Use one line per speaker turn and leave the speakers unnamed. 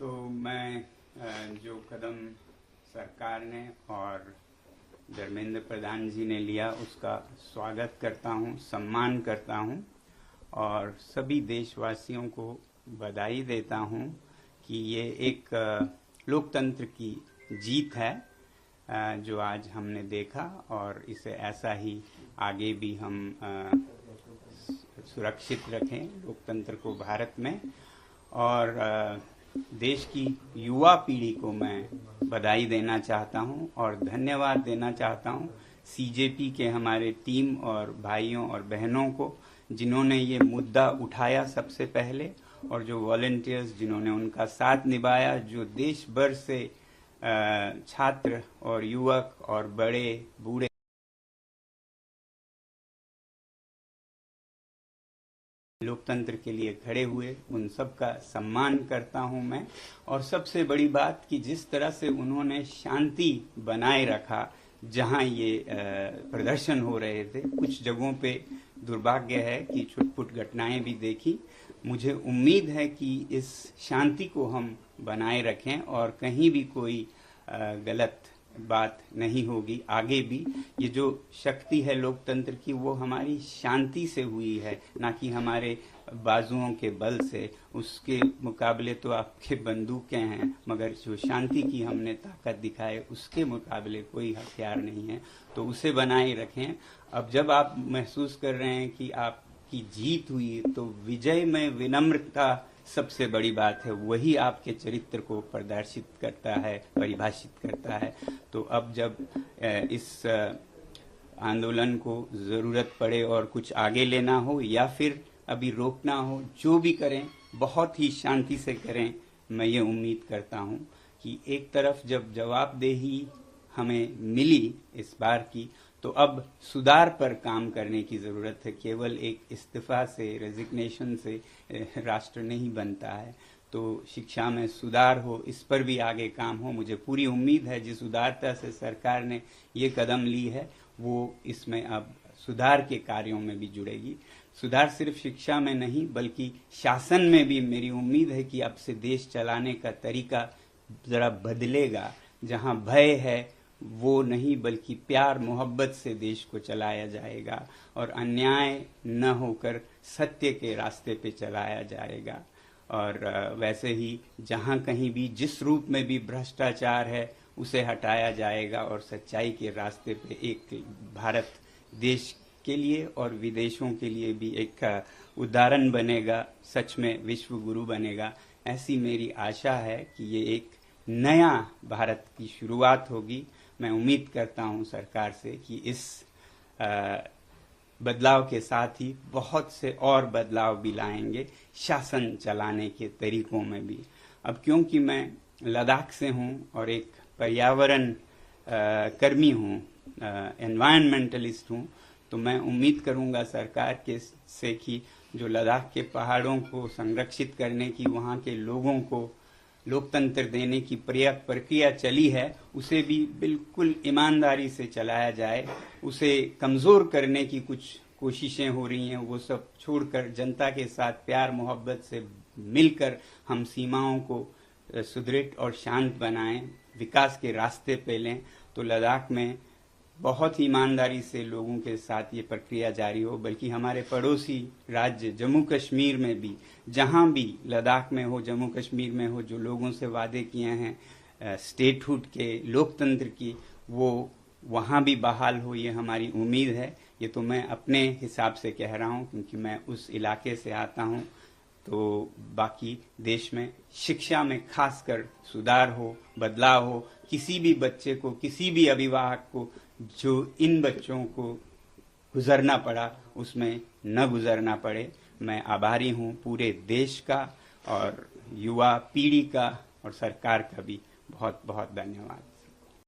तो मैं जो कदम सरकार ने और धर्मेंद्र प्रधान जी ने लिया उसका स्वागत करता हूं, सम्मान करता हूं और सभी देशवासियों को बधाई देता हूं कि ये एक लोकतंत्र की जीत है जो आज हमने देखा और इसे ऐसा ही आगे भी हम सुरक्षित रखें लोकतंत्र को भारत में। और देश की युवा पीढ़ी को मैं बधाई देना चाहता हूं और धन्यवाद देना चाहता हूं सीजेपी के हमारे टीम और भाइयों और बहनों को जिन्होंने ये मुद्दा उठाया सबसे पहले, और जो वॉलंटियर्स जिन्होंने उनका साथ निभाया, जो देश भर से छात्र और युवक और बड़े बूढ़े लोकतंत्र के लिए खड़े हुए, उन सब का सम्मान करता हूं मैं। और सबसे बड़ी बात कि जिस तरह से उन्होंने शांति बनाए रखा जहां ये प्रदर्शन हो रहे थे, कुछ जगहों पे दुर्भाग्य है कि छुटपुट घटनाएं भी देखी। मुझे उम्मीद है कि इस शांति को हम बनाए रखें और कहीं भी कोई गलत बात नहीं होगी। आगे भी ये जो शक्ति है लोकतंत्र की वो हमारी शांति से हुई है, ना कि हमारे बाजुओं के बल से। उसके मुकाबले तो आपके बंदूकें हैं, मगर जो शांति की हमने ताकत दिखाई उसके मुकाबले कोई हथियार नहीं है, तो उसे बनाए रखें। अब जब आप महसूस कर रहे हैं कि आपकी जीत हुई, तो विजय में विनम्रता सबसे बड़ी बात है, वही आपके चरित्र को प्रदर्शित करता है, परिभाषित करता है। तो अब जब इस आंदोलन को जरूरत पड़े और कुछ आगे लेना हो या फिर अभी रोकना हो, जो भी करें बहुत ही शांति से करें। मैं ये उम्मीद करता हूं कि एक तरफ जब जवाबदेही हमें मिली इस बार की, तो अब सुधार पर काम करने की जरूरत है। केवल एक इस्तीफा से, रेजिग्नेशन से राष्ट्र नहीं बनता है। तो शिक्षा में सुधार हो, इस पर भी आगे काम हो। मुझे पूरी उम्मीद है जिस उदारता से सरकार ने ये कदम ली है वो इसमें अब सुधार के कार्यों में भी जुड़ेगी। सुधार सिर्फ शिक्षा में नहीं बल्कि शासन में भी मेरी उम्मीद है कि अब से देश चलाने का तरीका जरा बदलेगा। जहां भय है वो नहीं बल्कि प्यार मोहब्बत से देश को चलाया जाएगा और अन्याय न होकर सत्य के रास्ते पे चलाया जाएगा। और वैसे ही जहां कहीं भी जिस रूप में भी भ्रष्टाचार है उसे हटाया जाएगा और सच्चाई के रास्ते पे एक भारत देश के लिए और विदेशों के लिए भी एक उदाहरण बनेगा, सच में विश्व गुरु बनेगा। ऐसी मेरी आशा है कि ये एक नया भारत की शुरुआत होगी। मैं उम्मीद करता हूं सरकार से कि इस बदलाव के साथ ही बहुत से और बदलाव भी लाएंगे शासन चलाने के तरीकों में भी। अब क्योंकि मैं लद्दाख से हूं और एक पर्यावरण कर्मी हूं, एनवायरमेंटलिस्ट हूं, तो मैं उम्मीद करूंगा सरकार के से कि जो लद्दाख के पहाड़ों को संरक्षित करने की, वहां के लोगों को लोकतंत्र देने की प्रक्रिया चली है, उसे भी बिल्कुल ईमानदारी से चलाया जाए। उसे कमजोर करने की कुछ कोशिशें हो रही हैं, वो सब छोड़कर जनता के साथ प्यार मोहब्बत से मिलकर हम सीमाओं को सुदृढ़ और शांत बनाएं, विकास के रास्ते पे लें। तो लद्दाख में बहुत ही ईमानदारी से लोगों के साथ ये प्रक्रिया जारी हो। बल्कि हमारे पड़ोसी राज्य जम्मू कश्मीर में भी, जहां भी लद्दाख में हो, जम्मू कश्मीर में हो, जो लोगों से वादे किए हैं स्टेटहुड के, लोकतंत्र की, वो वहां भी बहाल हो, ये हमारी उम्मीद है। ये तो मैं अपने हिसाब से कह रहा हूं क्योंकि मैं उस इलाके से आता हूं। तो बाकी देश में शिक्षा में खासकर सुधार हो, बदलाव हो। किसी भी बच्चे को, किसी भी अभिभावक को जो इन बच्चों को गुजरना पड़ा उसमें न गुजरना पड़े। मैं आभारी हूं पूरे देश का और युवा पीढ़ी का और सरकार का भी बहुत बहुत धन्यवाद।